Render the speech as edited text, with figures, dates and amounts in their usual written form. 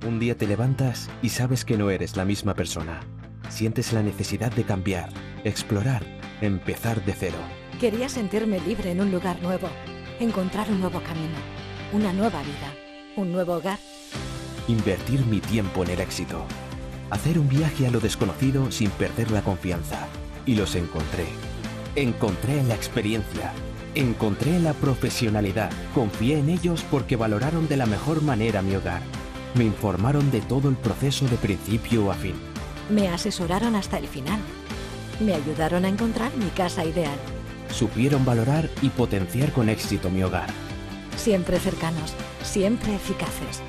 Un día te levantas y sabes que no eres la misma persona. Sientes la necesidad de cambiar, explorar, empezar de cero. Quería sentirme libre en un lugar nuevo, encontrar un nuevo camino, una nueva vida, un nuevo hogar. Invertir mi tiempo en el éxito. Hacer un viaje a lo desconocido sin perder la confianza. Y los encontré. Encontré la experiencia. Encontré la profesionalidad. Confié en ellos porque valoraron de la mejor manera mi hogar. Me informaron de todo el proceso de principio a fin. Me asesoraron hasta el final. Me ayudaron a encontrar mi casa ideal. Supieron valorar y potenciar con éxito mi hogar. Siempre cercanos, siempre eficaces.